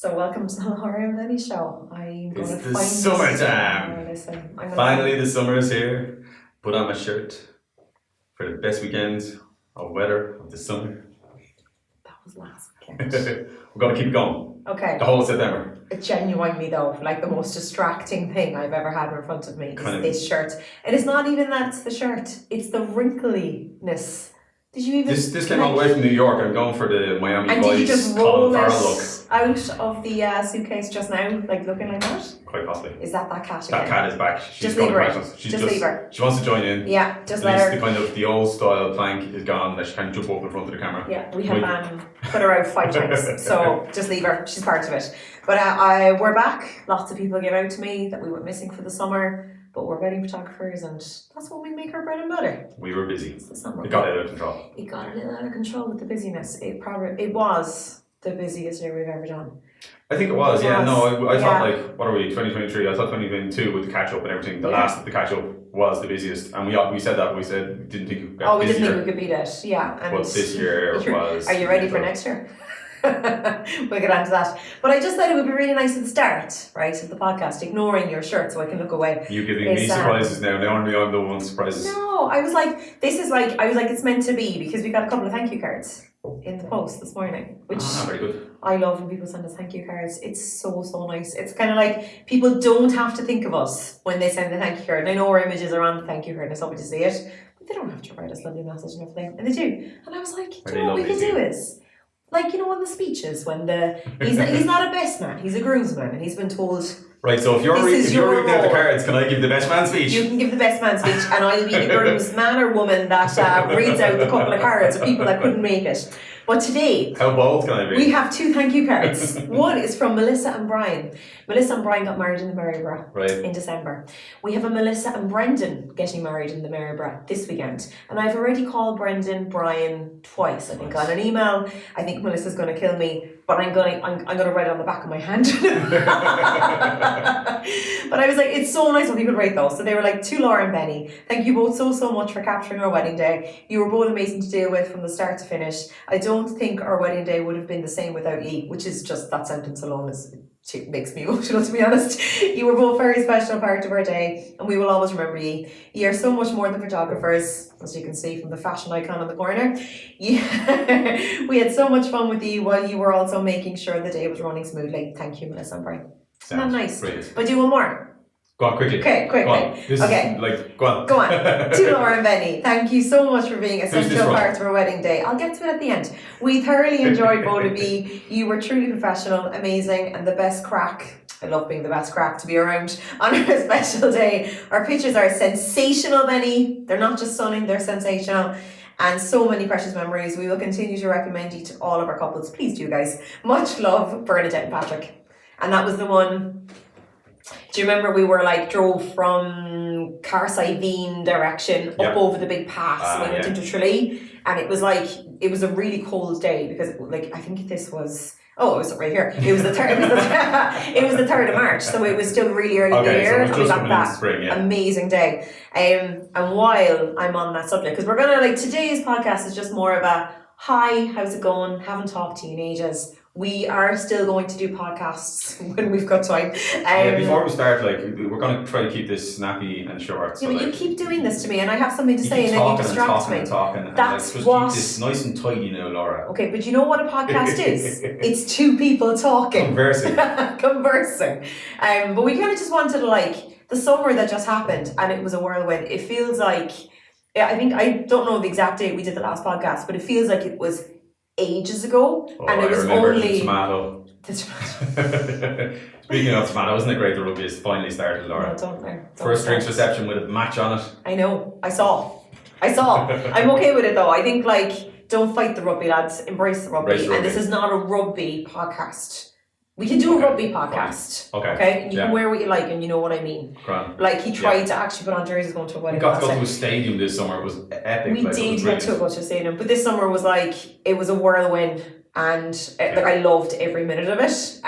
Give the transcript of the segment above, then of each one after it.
So welcome to the Cork and Benny show. I'm going to It's the summertime. Finally, the summer is here. Put on my shirt for the best weekend of weather of the summer. That was last weekend. We're going to keep going. Okay. The whole September. Genuinely though, like the most distracting thing I've ever had in front of me is Kind of. this shirt. And it's not even that it's the shirt, it's the wrinkliness. Did you even... This came all the way from New York. I'm going for the Miami And Vice did you just roll Colin it Farrell look. out of the suitcase just now, like looking like that? Quite possibly. Is that cat again? That cat is back. She's Just leave her. She's Leave her. She wants to join in. Yeah, just At let least her. the kind of the old style plank is gone. That she can jump up in front of the camera. Yeah, we have put her out 5 times, so just leave her. She's part of it. But we're back. Lots of people gave out to me that we went missing for the summer, but we're wedding photographers, and that's what we make our bread and butter. We were busy. It's the summer. It got out of control. It got a little out of control with the busyness. It was the busiest year we've ever done. I think it was, yeah. No, I thought Yeah. like, what are we, 2023? I thought 2022 with the catch up and everything. The last of the catch up was the busiest, and we said that. We said we didn't think it got we busier. didn't think we could beat it. Yeah, and But this year was. Are you ready for next year? We'll get on to that. But I just thought it would be really nice at the start, right, of the podcast, ignoring your shirt so I can look away. You giving me surprises now. Normally I'm the one surprises. No, I was like, it's meant to be, because we got a couple of thank you cards in the post this morning, which very good. I love when people send us thank you cards. It's so nice. It's kind of like people don't have to think of us when they send the thank you card. And I know our images are on the thank you card and it's lovely to see it, but they don't have to write us lovely message and everything, and they do. And I was like, do you know what we can do is, like, you know, on the speeches when he's not a best man, he's a groomsman, and he's been told, right, so if you're reading out the cards, can I give the best man speech? You can give the best man speech, and I'll be the groomsman or woman that reads out the couple of cards of people that couldn't make it. But today, how bold can I be? We have 2 thank you cards. One is from Melissa and Brian. Melissa and Brian got married in the Maryborough in December. We have a Melissa and Brendan getting married in the Maryborough this weekend. And I've already called Brendan Brian twice, I think, on an email. I think Melissa's going to kill me, but I'm going to write it on the back of my hand. But I was like, it's so nice when people write those. So they were like, to Laura and Benny, thank you both so much for capturing our wedding day. You were both amazing to deal with from the start to finish. I don't think our wedding day would have been the same without you, which is just, that sentence alone makes me emotional, to be honest. You were both very special part of our day, and we will always remember you. You are so much more than photographers, as you can see from the fashion icon in the corner. We had so much fun with you while you were also making sure the day was running smoothly. Thank you, Melissa and Brian. Isn't that nice? Brilliant. But do one more. Go on, quickly. Okay, quickly. Go on. Go on. Go on. To Laura and Benny, thank you so much for being a central part of our wedding day. I'll get to it at the end. We thoroughly enjoyed both of you. You were truly professional, amazing, and the best crack. I love being the best crack to be around on our special day. Our pictures are sensational, Benny. They're not just stunning, they're sensational. And so many precious memories. We will continue to recommend you to all of our couples. Please do, guys. Much love, Bernadette and Patrick. And that was the one. Do you remember we were drove from Carside direction up over the big pass, we went into Tralee, and it was a really cold day because I think this was, it was right here. It was the 3rd. It was the 3rd of March, so it was still really early in the year, and we got that amazing day. And while I'm on that subject, because we're gonna today's podcast is just more of a hi, how's it going? Haven't talked to you in ages. We are still going to do podcasts when we've got time. Before we start, we're going to try to keep this snappy and short. So but you keep doing this to me, and I have something to say, and then you distract me. That's what. Keep this nice and tidy now, Laura. Okay, but you know what a podcast is? It's 2 people talking, conversing. But we kind of just wanted the summer that just happened, and it was a whirlwind. It feels like, I don't know the exact date we did the last podcast, but it feels like it was ages ago, and it was only the tomato. Speaking of tomato, isn't it great the rugby has finally started, Laura? No, don't First drinks reception with a match on it. I know. I saw. I'm okay with it though. I think don't fight the rugby, lads. Embrace the rugby. And this is not a rugby podcast. We can do a rugby podcast. Okay. You can wear what you like, and you know what I mean. Grand. He tried to actually put on jerseys going to a wedding. We got to go to a stadium this summer. It was epic. We did get to go to a stadium, but this summer was it was a whirlwind, and I loved every minute of it.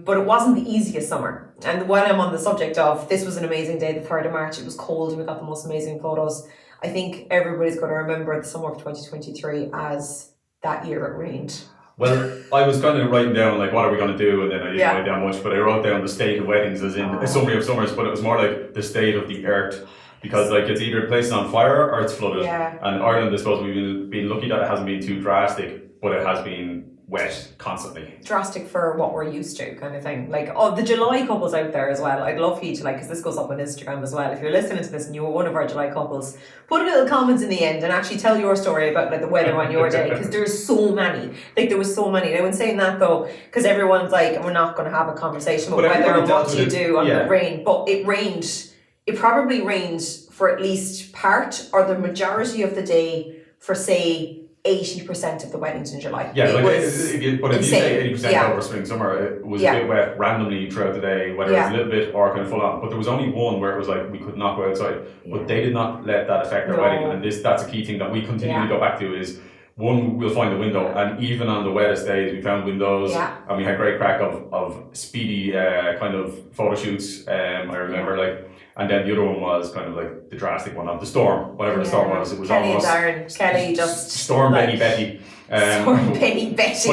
But it wasn't the easiest summer. And while I'm on the subject of, this was an amazing day, the 3rd of March. It was cold, and we got the most amazing photos. I think everybody's going to remember the summer of 2023 as that year it rained. Well, I was kind of writing down like what are we going to do, and then I didn't Yeah. write down much, but I wrote down the state of weddings as in a summary of summers, but it was more like the state of the earth, because like it's either placed on fire or it's flooded. Yeah. And Ireland, I suppose we've been lucky that it hasn't been too drastic, but it has been wet constantly. Drastic for what we're used to, kind of thing. Like, oh, the July couples out there as well. I'd love for you to, like, because this goes up on Instagram as well. If you're listening to this and you were one of our July couples, put a little comment in the end and actually tell your story about like the weather on your day, because there's so many. Like, there was so many. Now, in saying that though, because everyone's like, we're not going to have a conversation about weather and what you do on the rain, but it rained. It probably rained for at least part or the majority of the day for, say, 80% of the weddings in July. Yeah, it like was if you say 80% over spring summer, it was a bit wet randomly throughout the day, whether it was a little bit or kind of full on. But there was only one where it was like we could not go outside. But they did not let that affect our wedding, and that's a key thing that we continually go back to is, one, we'll find a window, and even on the wettest days we found windows, and we had great crack of speedy kind of photo shoots. I remember like. And then the other one was kind of like the drastic one of the storm, whatever the storm was. It was Kelly almost and Darren. Kelly just Storm Benny Betty. Storm Benny Betty.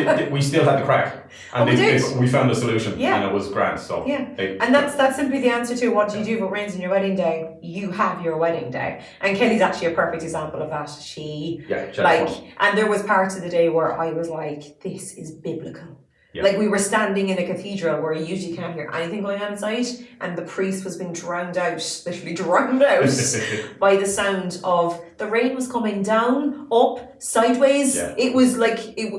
But we still had the crack, and we found a solution, and it was grand. So and that's simply the answer to what do you do if it rains on your wedding day? You have your wedding day, and Kelly's actually a perfect example of that. She and there was parts of the day where I was like, this is biblical. Yeah. Like we were standing in a cathedral where you usually can't hear anything going on inside, and the priest was being drowned out, literally drowned out by the sound of the rain was coming down, up, sideways. Yeah. It was like it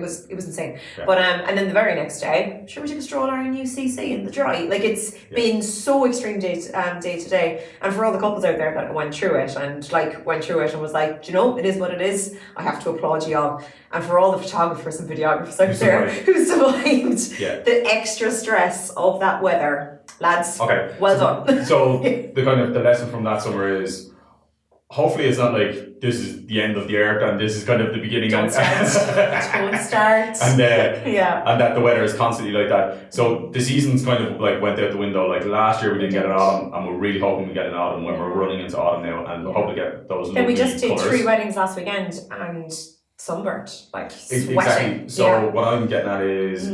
was insane. Yeah. But and then the very next day, sure, we took a stroll around UCC in the dry. Like it's been so extreme day to day, and for all the couples out there that went through it and was like, do you know, it is what it is. I have to applaud you all. And for all the photographers and videographers out there who survived the extra stress of that weather, lads. Okay, well done. So the lesson from that summer is, hopefully it's not like this is the end of the earth and this is kind of the beginning. Don't start. And that the weather is constantly like that. So the seasons kind of like went out the window. Like last year we didn't get an autumn, and we're really hoping we get an autumn when we're running into autumn now, and hope to get those. Then we just did 3 weddings last weekend and sunburnt, like sweating. Exactly. So what I'm getting at is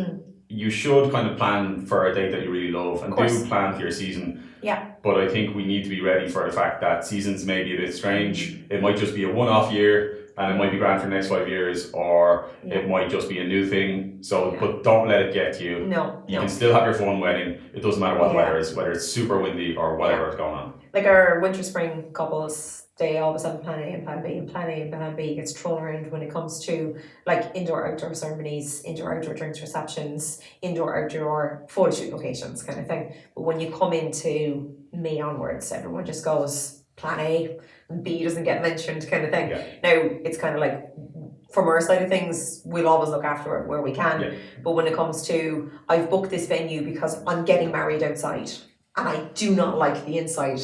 you should kind of plan for a date that you really love, and do plan for your season. Yeah. But I think we need to be ready for the fact that seasons may be a bit strange. It might just be a one-off year, and it might be grand for the next 5 years, or it might just be a new thing. So, but don't let it get to you. No. You can still have your fun wedding. It doesn't matter what the weather is, whether it's super windy or whatever is going on. Like our winter-spring couples, they always have plan A and plan B, and plan A and plan B gets thrown around when it comes to like indoor-outdoor ceremonies, indoor-outdoor drinks receptions, indoor-outdoor photo shoot locations kind of thing. But when you come into May onwards, everyone just goes plan A and B doesn't get mentioned kind of thing. Yeah. Now, it's kind of like, from our side of things, we'll always look after it where we can. Yeah. But when it comes to, I've booked this venue because I'm getting married outside, and I do not like the inside.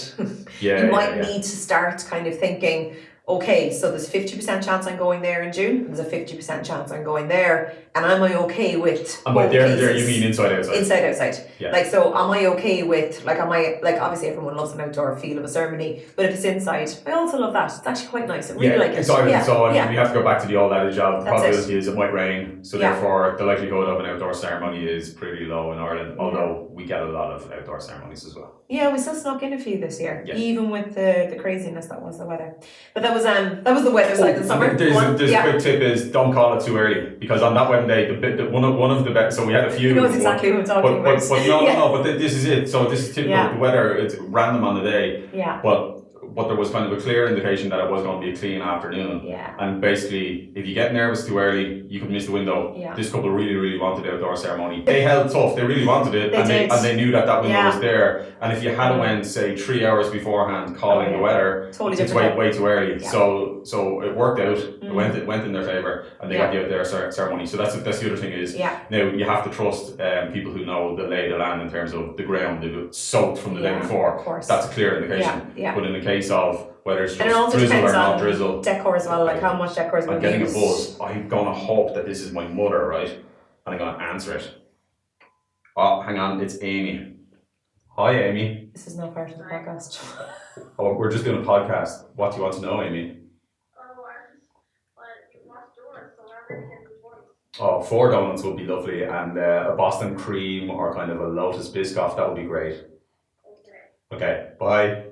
You might need to start kind of thinking, okay, so there's 50% chance I'm going there in June, there's a 50% chance I'm going there, and am I okay with and by there you mean inside, outside? Inside, outside. Yeah. Like, so am I okay with, like, obviously everyone loves an outdoor feel of a ceremony, but if it's inside, I also love that. It's actually quite nice. I really like it. So we have to go back to the old adage of the probability is it might rain, so therefore the likelihood of an outdoor ceremony is pretty low in Ireland, although we get a lot of outdoor ceremonies as well. Yeah, we still snuck in a few this year, even with the craziness that was the weather. But that was the weather side of the summer. There's a quick tip is don't call it too early, because on that wedding day, one of the best. So we had a few. He knows exactly what I'm talking about. But this is it. So this is typical. The weather, it's random on the day. Yeah. But there was kind of a clear indication that it was going to be a clean afternoon. Yeah. And basically, if you get nervous too early, you could miss the window. Yeah. This couple really, really wanted the outdoor ceremony. They held tough. They really wanted it, and they knew that window was there. And if you had went, say, 3 hours beforehand, calling the weather, it's way too early. Yeah. So it worked out. It went in their favour, and they got the outdoor ceremony. So that's the other thing is now you have to trust people who know the lay of the land in terms of the ground. They've soaked from the day before. Of course. That's a clear indication. Yeah. But in the case of whether it's just drizzle or not drizzle, decor as well, like how much decor is I'm getting a buzz. I'm gonna hope that this is my mother, right? And I'm gonna answer it. Oh, hang on, it's Amy. Hi, Amy. This is not part of the podcast. Oh, we're just doing a podcast. What do you want to know, Amy? Oh, I just watched yours, so I'm ready to get the point. Oh, 4 donuts would be lovely, and a Boston cream or kind of a Lotus Biscoff, that would be great. Okay, bye.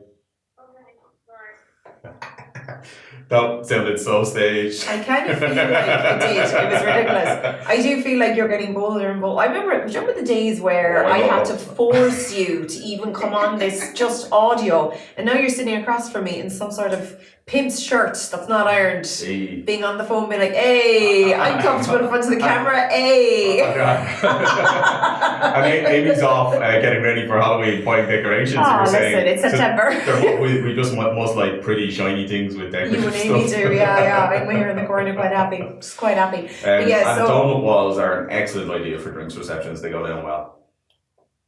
That sounded so staged. I kind of feel like it did. It was ridiculous. I do feel like you're getting bolder and bolder. Do you remember the days where I had to force you to even come on this just audio, and now you're sitting across from me in some sort of pimp's shirt that's not ironed, being on the phone, being like, "Hey, I'm comfortable in front of the camera, hey." And Amy's off getting ready for Halloween, buying decorations. Oh, listen, it's September. We just must like pretty shiny things with decorations. You and Amy do, yeah. I'm here in the corner, quite happy. Just quite happy. And donut walls are an excellent idea for drinks receptions. They go down well.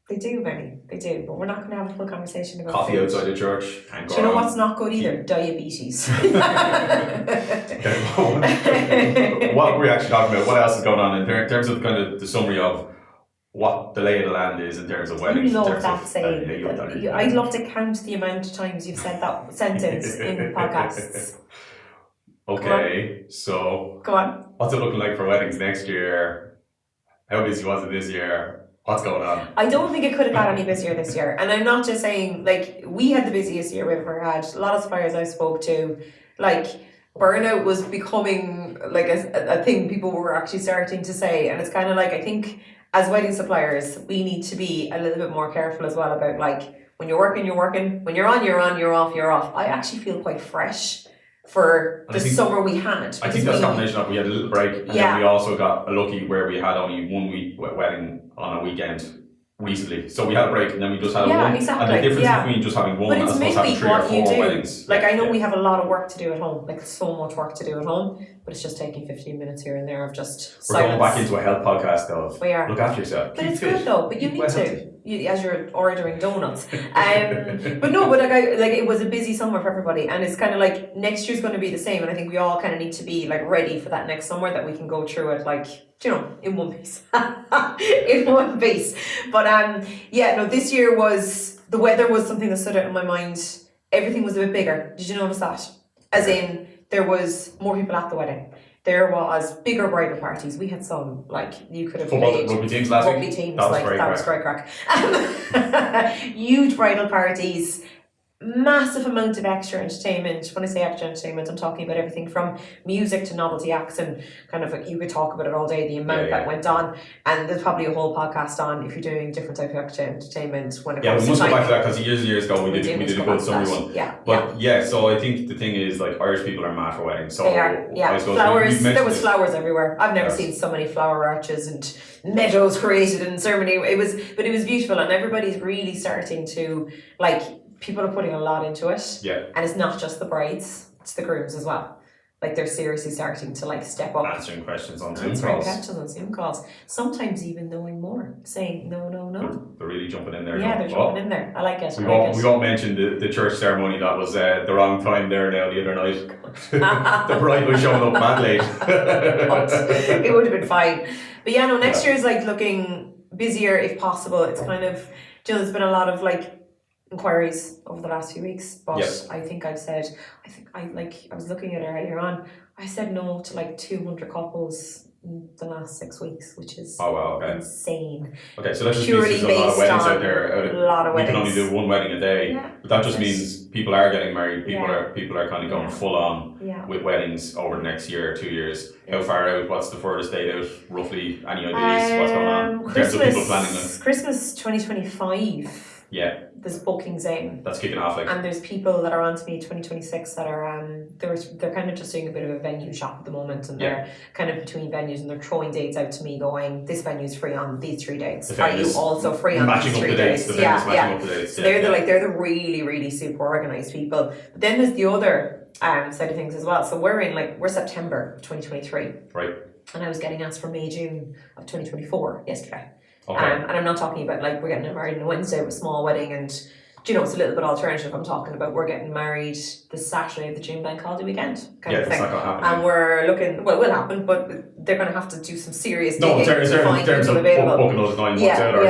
They do, Benny. They do. But we're not going to have a full conversation about coffee food. outside the church. Do you know what's not good either? Diabetes. What we're actually talking about, what else is going on in terms of kind of the summary of what the lay of the land is in terms of weddings? You love that saying. I'd love to count the amount of times you've said that sentence in podcasts. Okay, so go on. What's it looking like for weddings next year? How busy was it this year? What's going on? I don't think it could have got any busier this year. And I'm not just saying, like, we had the busiest year we've ever had. A lot of suppliers I spoke to, like, burnout was becoming like a thing people were actually starting to say. And it's kind of like, I think as wedding suppliers, we need to be a little bit more careful as well about, like, when you're working, you're working. When you're on, you're on. You're off, you're off. I actually feel quite fresh for the summer we had. I think that's a combination of we had a little break, and then we also got lucky where we had only 1 week wedding on a weekend recently. So we had a break and then we just had one. Exactly. And the difference between just having one and having 3 or 4 weddings. Like, I know we have a lot of work to do at home, like so much work to do at home, but it's just taking 15 minutes here and there of just silence. We're going back into a health podcast of we are. Look after yourself. But it's good though, but you need to. As you're ordering donuts. But no, but like it was a busy summer for everybody, and it's kind of like next year's going to be the same, and I think we all kind of need to be like ready for that next summer, that we can go through it like, you know, in one piece. In one piece. But this year the weather was something that stood out in my mind. Everything was a bit bigger. Did you notice that? As in, there was more people at the wedding. There was bigger bridal parties. We had some, like, you could have played rugby teams last week. That was great crack. Huge bridal parties, massive amount of extra entertainment. When I say extra entertainment, I'm talking about everything from music to novelty acts, and kind of like, you could talk about it all day, the amount that went on. And there's probably a whole podcast on if you're doing different type of extra entertainment when it comes to we must go back to that, because years and years ago we did a good summer one. So I think the thing is, like, Irish people are mad for weddings. So they are, I suppose flowers. There was flowers everywhere. I've never seen so many flower arches and meadows created in ceremony. It was beautiful, and everybody's really starting to, like, people are putting a lot into it. Yeah. And it's not just the brides, it's the grooms as well. Like, they're seriously starting to, like, step up. Answering questions on Zoom calls. Sometimes even knowing more. Saying no. They're really jumping in there. Yeah, they're jumping in there. I like it. We won't mention the church ceremony. That was the wrong time there now the other night. The bride was showing up mad late. It would have been fine. But next year's, like, looking busier if possible. It's kind of, there's been a lot of, like, inquiries over the last few weeks, but I was looking at it earlier on. I said no to like 200 couples in the last 6 weeks, which is insane. Okay, so that just means there's a lot of weddings out there. A lot of weddings. We can only do one wedding a day, but that just means people are getting married. People are kind of going full on with weddings over the next year or 2 years. How far out? What's the furthest date out? Roughly, any ideas? What's going on? In terms of people planning them? Christmas 2025. Yeah. There's bookings in. That's kicking off, like. And there's people that are on to me 2026 that are they're kind of just doing a bit of a venue shop at the moment, and they're kind of between venues, and they're throwing dates out to me going, this venue's free on these 3 dates. Are you also free on these 3 dates? So they're the really, really super organised people. But then there's the other side of things as well. So we're September 2023. Right. And I was getting asked for May, June of 2024 yesterday. Okay. And I'm not talking about, like, we're getting married on a Wednesday with a small wedding, and it's a little bit alternative. I'm talking about we're getting married the Saturday of the June bank holiday weekend kind of thing. That's not going to happen. And we're looking, it will happen, but they're going to have to do some serious digging in terms of booking those 9 months out, or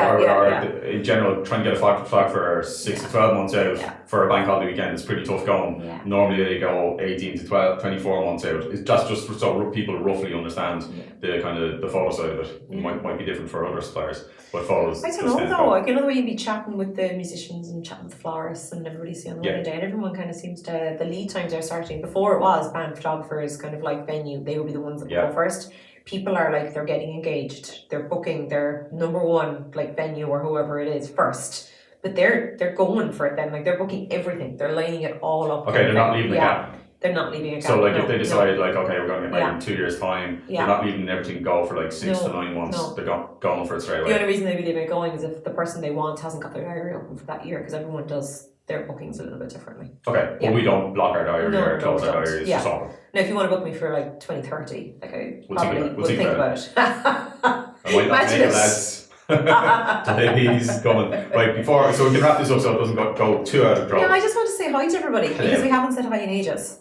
in general, trying to get a flag for 6 to 12 months out. for a bank holiday weekend, it's pretty tough going. Yeah. Normally they go 18 to 12, 24 months out. It's just so people roughly understand the kind of the photo side of it. It might be different for other suppliers, but photos. I don't know though. Like, you know the way you'd be chatting with the musicians and chatting with the florists and everybody see on the wedding day, and everyone kind of seems to, the lead times are starting. Before it was band photographers, kind of like venue, they would be the ones that would go first. People are like, they're getting engaged, they're booking their number one like venue or whoever it is first. But they're going for it then, like they're booking everything, they're lining it all up. Okay, they're not leaving the gap. They're not leaving a gap. So like if they decide like, okay, we're going to get married in 2 years' time, they're not leaving everything go for like 6 to 9 months. They're going for it straight away. The only reason they'd be leaving it going is if the person they want hasn't got their diary open for that year, because everyone does their bookings a little bit differently. Okay, but we don't block our diary or close our diary. It's just open. Now, if you want to book me for like 2030, like I probably would think about it. I might not make it, lads. He's coming. Right, before, so we can wrap this up so it doesn't go too out of control. Yeah, I just want to say hi to everybody because we haven't said hi in ages.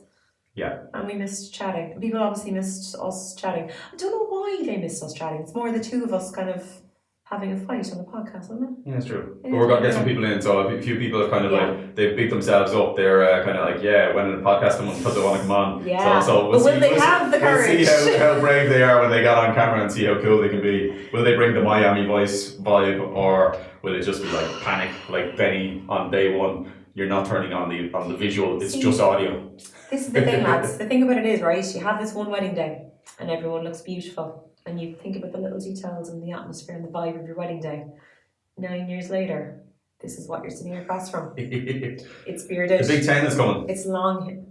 Yeah. And we missed chatting. People obviously missed us chatting. I don't know why they missed us chatting. It's more the two of us kind of having a fight on the podcast, isn't it? Yeah, it's true. But we're going to get some people in, so a few people have kind of like, they've beat themselves up. They're kind of like, when in the podcast them because they want to come on. Yeah. So we'll will they have the courage? We'll see how brave they are when they get on camera and see how cool they can be. Will they bring the Miami voice vibe, or will it just be like panic, like Benny on day one? You're not turning on the visual, it's just audio. This is the thing, lads. The thing about it is, right, you have this one wedding day and everyone looks beautiful. And you think about the little details and the atmosphere and the vibe of your wedding day. 9 years later, this is what you're sitting across from. It's bearded. The Big 10 is coming. It's long.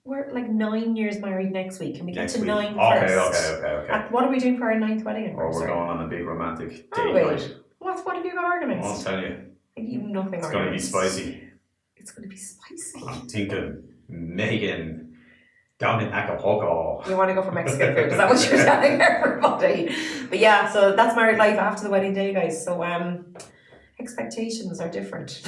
We're like 9 years married next week. Can we get to 9 first? Okay. What are we doing for our 9th wedding We're anniversary? going on a big romantic date night. What have you got organised? I'll tell you. You've nothing It's going to be spicy. It's going to be spicy. I'm thinking Megan down in Acapulco. You want to go for Mexican food? Is that what you're telling everybody? But yeah, so that's married life after the wedding day, guys. So expectations are different.